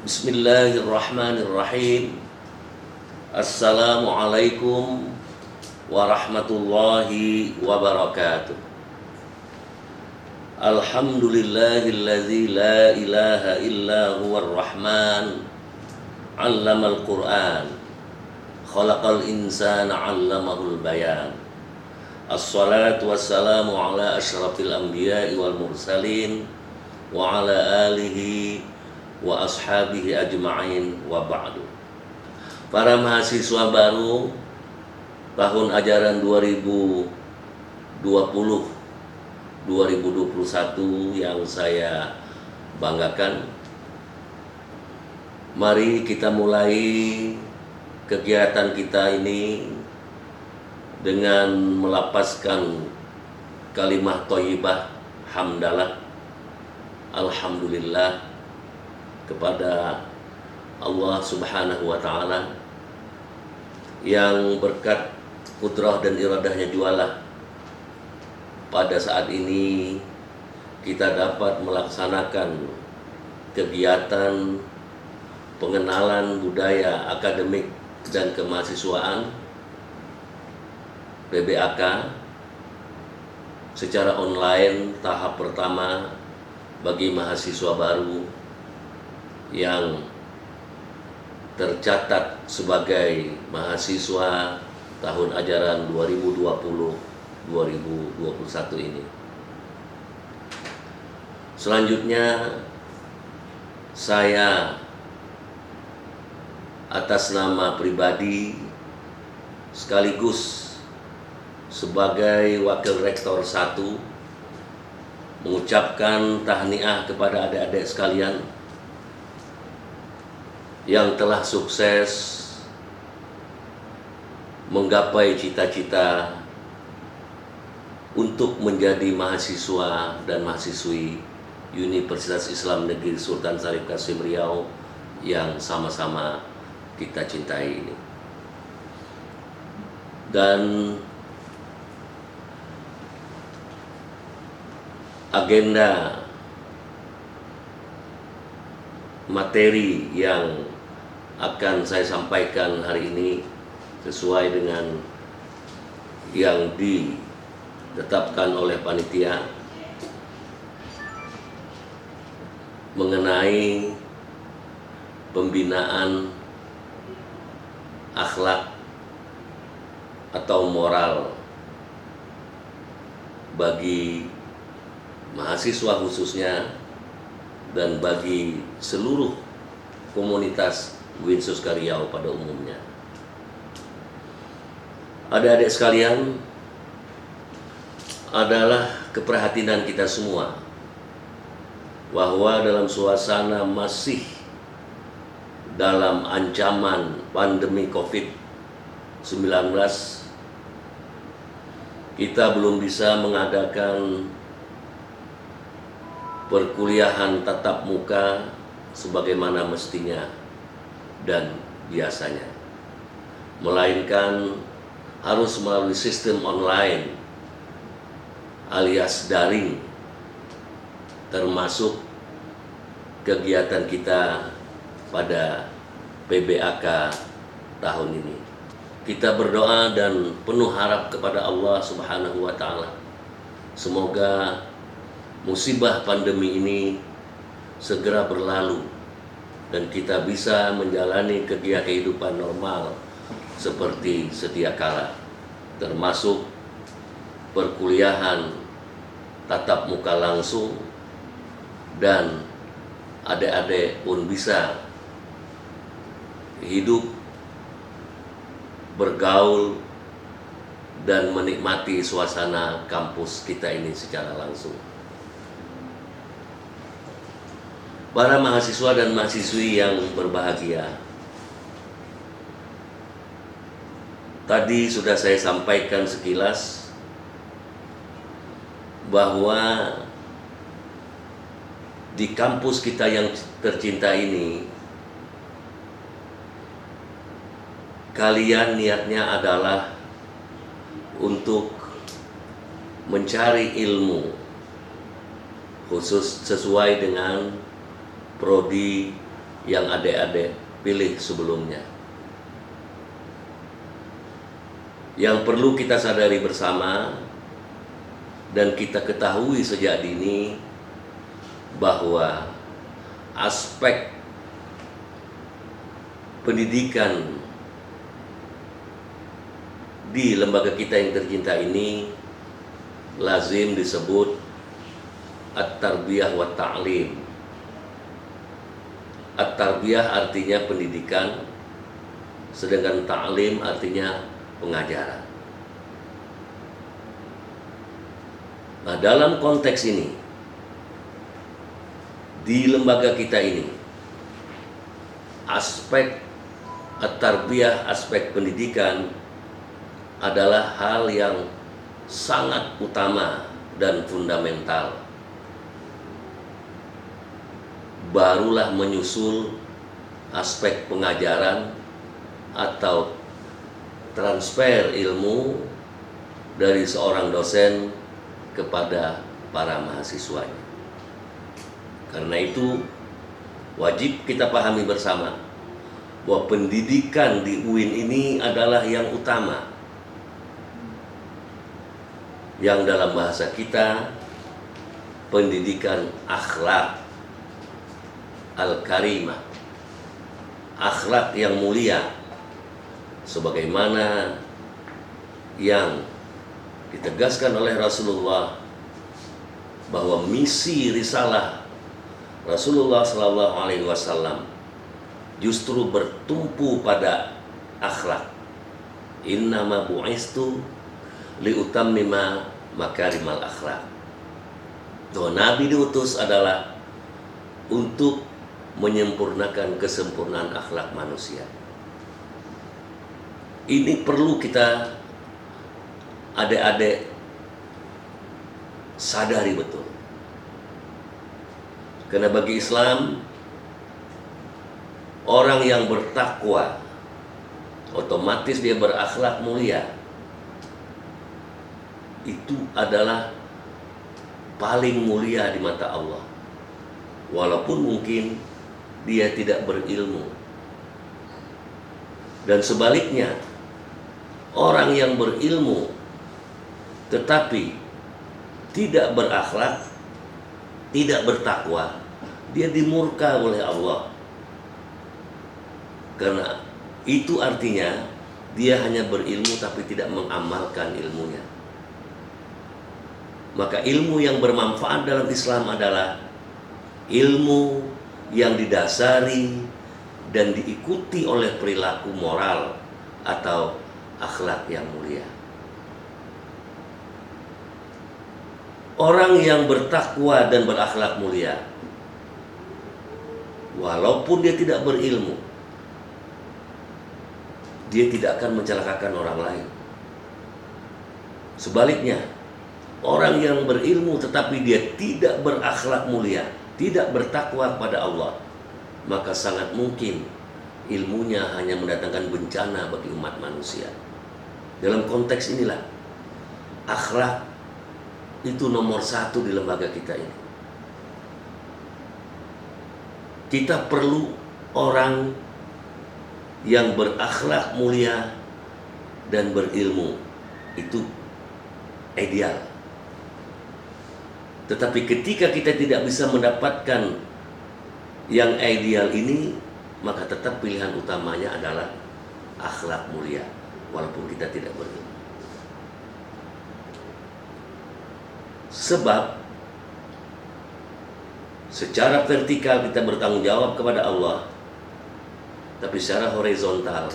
Bismillahirrahmanirrahim. Assalamualaikum warahmatullahi wabarakatuh. Alhamdulillahilladzi la ilaha illa huwar rahman 'allamal Qur'an khalaqal insana 'allamahul bayan. Assalatu wassalamu ala asyrafil anbiya'i wal mursalin wa ala alihi wa ashabihi ajma'in wa ba'du. Para mahasiswa baru tahun ajaran 2020-2021 yang saya banggakan, mari kita mulai kegiatan kita ini dengan melapaskan kalimah thayyibah hamdalah, alhamdulillah, kepada Allah Subhanahu wa Ta'ala yang berkat kudrah dan iradahnya jualah pada saat ini kita dapat melaksanakan kegiatan pengenalan budaya akademik dan kemahasiswaan PBAK secara online tahap pertama bagi mahasiswa baru yang tercatat sebagai mahasiswa tahun ajaran 2020-2021 ini. Selanjutnya saya atas nama pribadi sekaligus sebagai Wakil Rektor 1 mengucapkan tahniah kepada adik-adik sekalian yang telah sukses menggapai cita-cita untuk menjadi mahasiswa dan mahasiswi Universitas Islam Negeri Sultan Syarif Qasim Riau yang sama-sama kita cintai ini. Dan agenda materi yang akan saya sampaikan hari ini sesuai dengan yang ditetapkan oleh panitia mengenai pembinaan akhlak atau moral bagi mahasiswa khususnya dan bagi seluruh komunitas Winsus Riau pada umumnya. Adik-adik sekalian, adalah keprihatinan kita semua bahwa dalam suasana masih dalam ancaman pandemi COVID-19, kita belum bisa mengadakan perkuliahan tatap muka sebagaimana mestinya dan biasanya, melainkan harus melalui sistem online alias daring, termasuk kegiatan kita pada PBAK tahun ini. Kita berdoa dan penuh harap kepada Allah Subhanahu wa Ta'ala, semoga musibah pandemi ini segera berlalu dan kita bisa menjalani kehidupan normal seperti sedia kala, termasuk perkuliahan tatap muka langsung, dan adik-adik pun bisa hidup, bergaul, dan menikmati suasana kampus kita ini secara langsung. Para mahasiswa dan mahasiswi yang berbahagia, tadi sudah saya sampaikan sekilas bahwa di kampus kita yang tercinta ini, kalian niatnya adalah untuk mencari ilmu khusus sesuai dengan prodi yang adik-adik pilih sebelumnya. Yang perlu kita sadari bersama dan kita ketahui sejak dini bahwa aspek pendidikan di lembaga kita yang tercinta ini lazim disebut at-tarbiyah wa ta'lim. At-tarbiyah artinya pendidikan, sedangkan ta'lim artinya pengajaran. Nah, dalam konteks ini, di lembaga kita ini, aspek at-tarbiyah, aspek pendidikan adalah hal yang sangat utama dan fundamental. Barulah menyusul aspek pengajaran atau transfer ilmu dari seorang dosen kepada para mahasiswanya. Karena itu wajib kita pahami bersama bahwa pendidikan di UIN ini adalah yang utama, yang dalam bahasa kita pendidikan akhlak al-karimah, akhlak yang mulia, sebagaimana yang ditegaskan oleh Rasulullah bahwa misi risalah Rasulullah Shallallahu Alaihi Wasallam justru bertumpu pada akhlak. Innama bu'istu liutammima makarimal akhlak. Bahwa Nabi diutus adalah untuk menyempurnakan kesempurnaan akhlak manusia. Ini perlu kita adik-adik sadari betul. Karena bagi Islam, orang yang bertakwa otomatis dia berakhlak mulia. Itu adalah paling mulia di mata Allah. Walaupun mungkin dia tidak berilmu. Dan sebaliknya, orang yang berilmu tetapi tidak berakhlak, tidak bertakwa, dia dimurka oleh Allah. Karena itu artinya dia hanya berilmu tapi tidak mengamalkan ilmunya. Maka ilmu yang bermanfaat dalam Islam adalah ilmu yang didasari dan diikuti oleh perilaku moral atau akhlak yang mulia. Orang yang bertakwa dan berakhlak mulia, walaupun dia tidak berilmu, dia tidak akan mencelakakan orang lain. Sebaliknya, orang yang berilmu tetapi dia tidak berakhlak mulia, tidak bertakwa kepada Allah, maka sangat mungkin ilmunya hanya mendatangkan bencana bagi umat manusia. Dalam konteks inilah, akhlak itu nomor satu di lembaga kita ini. Kita perlu orang yang berakhlak mulia dan berilmu. Itu ideal. Tetapi ketika kita tidak bisa mendapatkan yang ideal ini, maka tetap pilihan utamanya adalah akhlak mulia, walaupun kita tidak berilmu. Sebab secara vertikal kita bertanggung jawab kepada Allah, tapi secara horizontal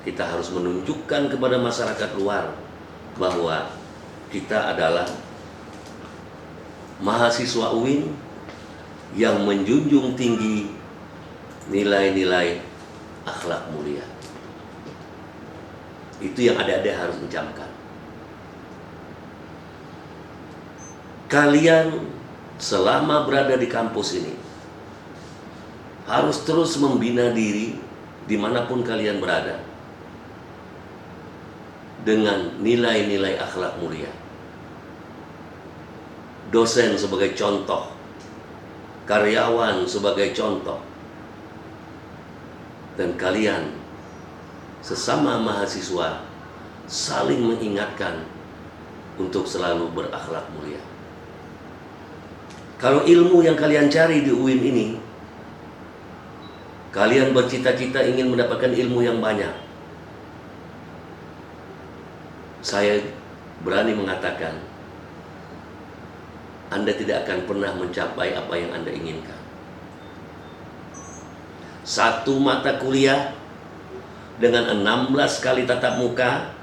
kita harus menunjukkan kepada masyarakat luar bahwa kita adalah mahasiswa UIN yang menjunjung tinggi nilai-nilai akhlak mulia. Itu yang adik-adik harus mencamkan. Kalian selama berada di kampus ini harus terus membina diri dimanapun kalian berada dengan nilai-nilai akhlak mulia. Dosen sebagai contoh, karyawan sebagai contoh, dan kalian sesama mahasiswa saling mengingatkan untuk selalu berakhlak mulia. Kalau ilmu yang kalian cari di UIN ini, kalian bercita-cita ingin mendapatkan ilmu yang banyak, saya berani mengatakan Anda tidak akan pernah mencapai apa yang Anda inginkan. Satu mata kuliah dengan 16 kali tatap muka,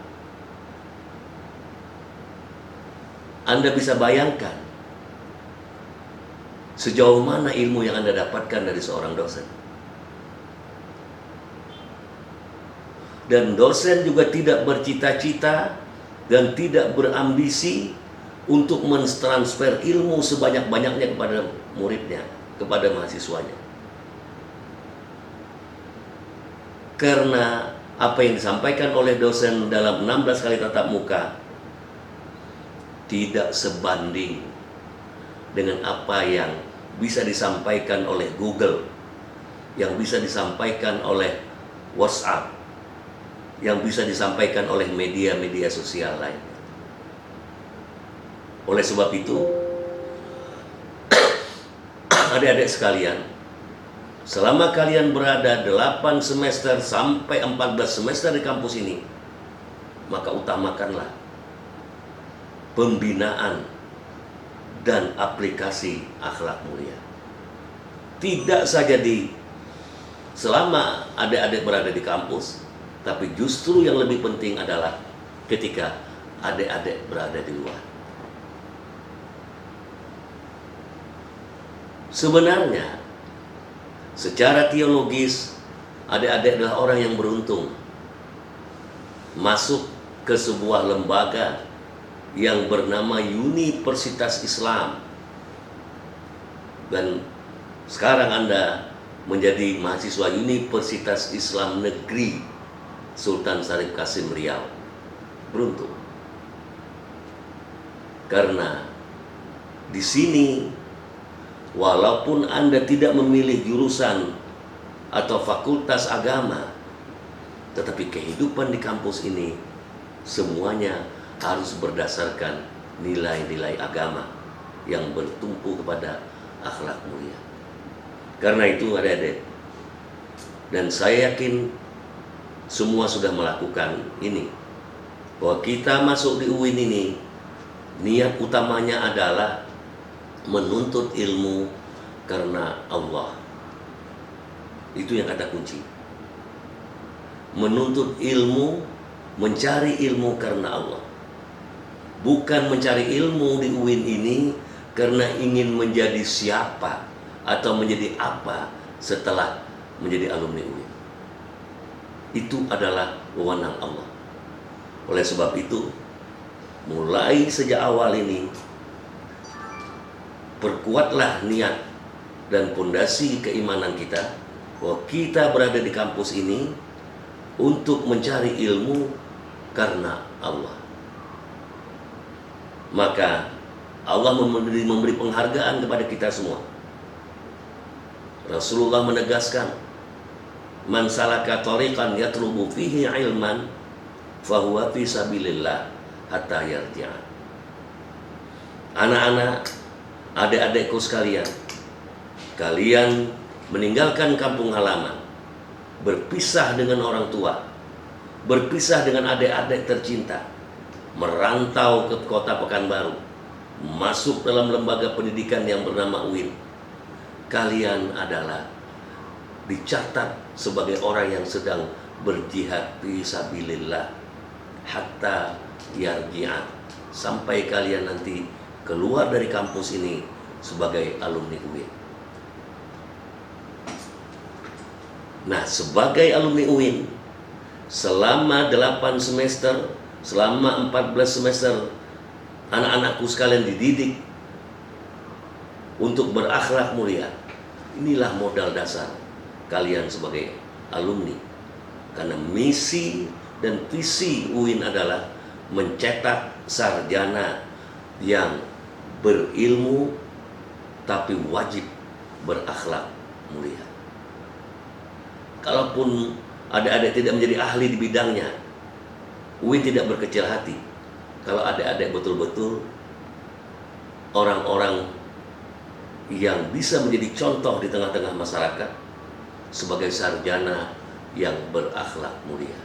Anda bisa bayangkan sejauh mana ilmu yang Anda dapatkan dari seorang dosen. Dan dosen juga tidak bercita-cita dan tidak berambisi untuk mentransfer ilmu sebanyak-banyaknya kepada muridnya, kepada mahasiswanya. Karena apa yang disampaikan oleh dosen dalam 16 kali tatap muka tidak sebanding dengan apa yang bisa disampaikan oleh Google, yang bisa disampaikan oleh WhatsApp, yang bisa disampaikan oleh media-media sosial lainnya. Oleh sebab itu, adik-adik sekalian, selama kalian berada 8 semester sampai 14 semester di kampus ini, maka utamakanlah pembinaan dan aplikasi akhlak mulia. Tidak saja selama adik-adik berada di kampus, tapi justru yang lebih penting adalah ketika adik-adik berada di luar. Sebenarnya, secara teologis, adik-adik adalah orang yang beruntung masuk ke sebuah lembaga yang bernama Universitas Islam. Dan sekarang Anda menjadi mahasiswa Universitas Islam Negeri Sultan Syarif Kasim Riau. Beruntung. Karena di sini walaupun Anda tidak memilih jurusan atau fakultas agama, tetapi kehidupan di kampus ini semuanya harus berdasarkan nilai-nilai agama yang bertumpu kepada akhlak mulia. Karena itu adik-adik, dan saya yakin semua sudah melakukan ini, bahwa kita masuk di UIN ini, niat utamanya adalah menuntut ilmu karena Allah. Itu yang kata kunci. Menuntut ilmu, mencari ilmu karena Allah. Bukan mencari ilmu di UIN ini karena ingin menjadi siapa atau menjadi apa setelah menjadi alumni UIN. Itu adalah wewenang Allah. Oleh sebab itu, mulai sejak awal ini, perkuatlah niat dan pondasi keimanan kita bahwa kita berada di kampus ini untuk mencari ilmu karena Allah. Maka Allah memberi penghargaan kepada kita semua. Rasulullah menegaskan, "Man salaka tariqan yatlubu fihi ilman fahuwa fi sabilillah hatta yarji'a." Anak-anak, adik-adikku sekalian, kalian meninggalkan kampung halaman, berpisah dengan orang tua, berpisah dengan adik-adik tercinta, merantau ke kota Pekanbaru, masuk dalam lembaga pendidikan yang bernama UIN. Kalian adalah dicatat sebagai orang yang sedang berjihad fi sabilillah hatta yarji'a, sampai kalian nanti keluar dari kampus ini sebagai alumni UIN. Nah, sebagai alumni UIN, selama 8 semester, selama 14 semester, anak-anakku sekalian dididik untuk berakhlak mulia. Inilah modal dasar kalian sebagai alumni. Karena misi dan visi UIN adalah mencetak sarjana yang berilmu tapi wajib berakhlak mulia. kalaupun adik-adik tidak menjadi ahli di bidangnya, UIN tidak berkecil hati kalau adik-adik betul-betul orang-orang yang bisa menjadi contoh di tengah-tengah masyarakat sebagai sarjana yang berakhlak mulia.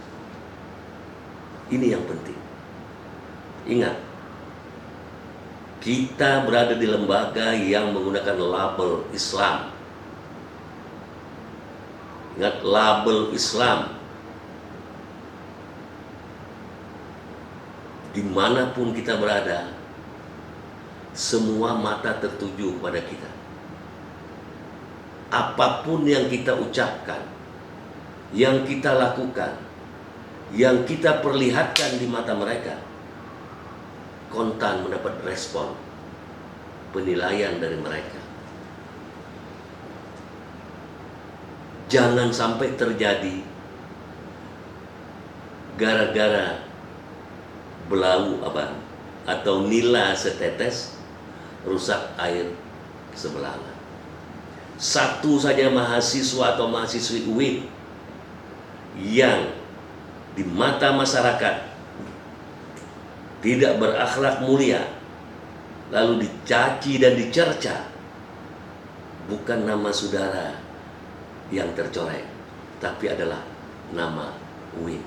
Ini yang penting. Ingat, kita berada di lembaga yang menggunakan label Islam. Ingat, label Islam. Dimanapun kita berada, semua mata tertuju pada kita. Apapun yang kita ucapkan, yang kita lakukan, yang kita perlihatkan di mata mereka, kontan mendapat respon, penilaian dari mereka. Jangan sampai terjadi gara-gara belau atau nila setetes rusak air sebelahan. Satu saja mahasiswa atau mahasiswi UIN yang di mata masyarakat tidak berakhlak mulia, lalu dicaci dan dicerca, bukan nama saudara yang tercoreng, tapi adalah nama UIN.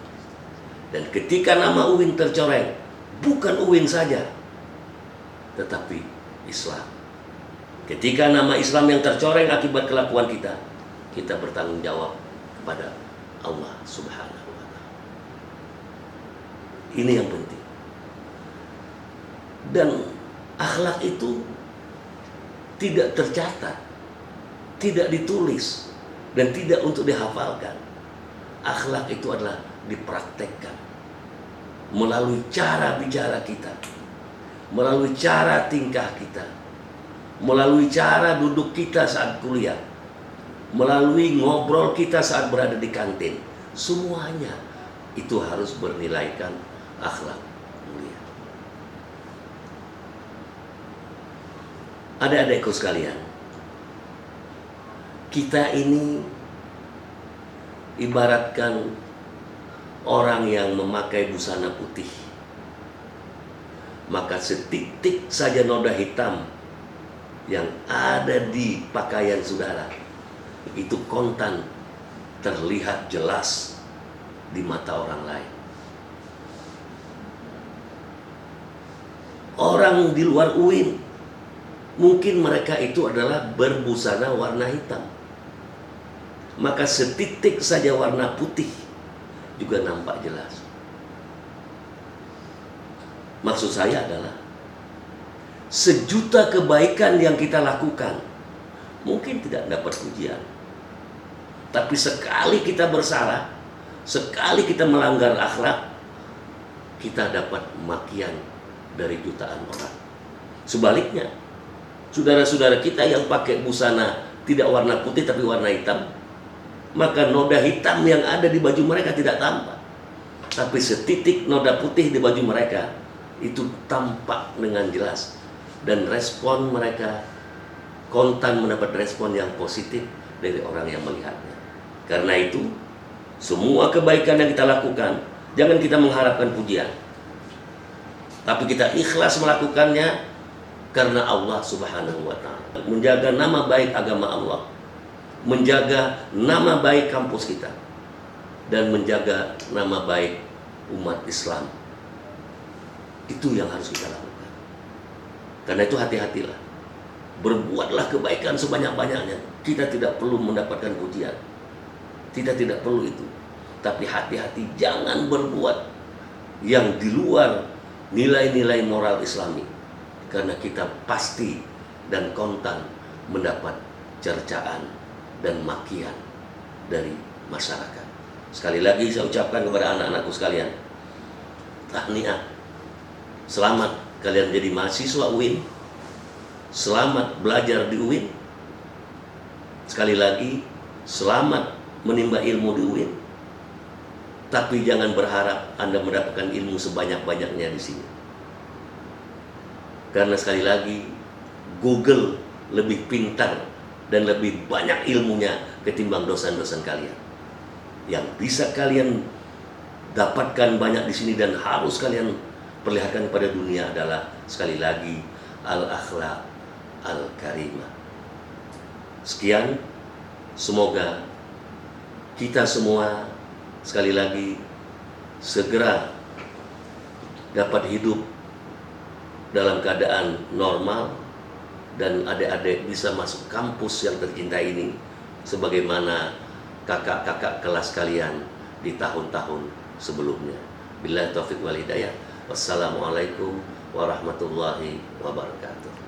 Dan ketika nama UIN tercoreng, bukan UIN saja, tetapi Islam. Ketika nama Islam yang tercoreng akibat kelakuan kita, kita bertanggung jawab kepada Allah Subhanahu wa Ta'ala. Ini yang penting. Dan akhlak itu tidak tercatat, tidak ditulis, dan tidak untuk dihafalkan. Akhlak itu adalah dipraktekkan melalui cara bicara kita, melalui cara tingkah kita, melalui cara duduk kita saat kuliah, melalui ngobrol kita saat berada di kantin. Semuanya itu harus bernilaikan akhlak mulia. Adik-adikku sekalian, kita ini ibaratkan orang yang memakai busana putih. Maka setitik saja noda hitam yang ada di pakaian saudara, itu kontan terlihat jelas di mata orang lain. Orang di luar UIN, mungkin mereka itu adalah berbusana warna hitam, maka setitik saja warna putih juga nampak jelas. Maksud saya adalah sejuta kebaikan yang kita lakukan mungkin tidak dapat pujian, tapi sekali kita bersalah, sekali kita melanggar akhlak, kita dapat makian dari jutaan orang. Sebaliknya, saudara-saudara kita yang pakai busana tidak warna putih tapi warna hitam, maka noda hitam yang ada di baju mereka tidak tampak, tapi setitik noda putih di baju mereka itu tampak dengan jelas. Dan respon mereka kontan mendapat respon yang positif dari orang yang melihatnya. Karena itu, semua kebaikan yang kita lakukan, jangan kita mengharapkan pujian, tapi kita ikhlas melakukannya karena Allah Subhanahu wa Ta'ala. Menjaga nama baik agama Allah, menjaga nama baik kampus kita, dan menjaga nama baik umat Islam. Itu yang harus kita lakukan. Karena itu hati-hatilah, berbuatlah kebaikan sebanyak-banyaknya. Kita tidak perlu mendapatkan pujian, kita tidak perlu itu. Tapi hati-hati, jangan berbuat yang di luar nilai-nilai moral Islami, karena kita pasti dan kontan mendapat cercaan dan makian dari masyarakat. Sekali lagi saya ucapkan kepada anak-anakku sekalian, tahniah, selamat kalian jadi mahasiswa UIN, selamat belajar di UIN. Sekali lagi, selamat menimba ilmu di UIN. Tapi jangan berharap Anda mendapatkan ilmu sebanyak-banyaknya di sini. Karena sekali lagi, Google lebih pintar dan lebih banyak ilmunya ketimbang dosen-dosen kalian. Yang bisa kalian dapatkan banyak di sini dan harus kalian perlihatkan pada dunia adalah sekali lagi al-akhlak al-karimah. Sekian, semoga kita semua sekali lagi segera dapat hidup dalam keadaan normal dan adik-adik bisa masuk kampus yang tercinta ini sebagaimana kakak-kakak kelas kalian di tahun-tahun sebelumnya. Billahi taufiq wal hidayah. Wassalamualaikum warahmatullahi wabarakatuh.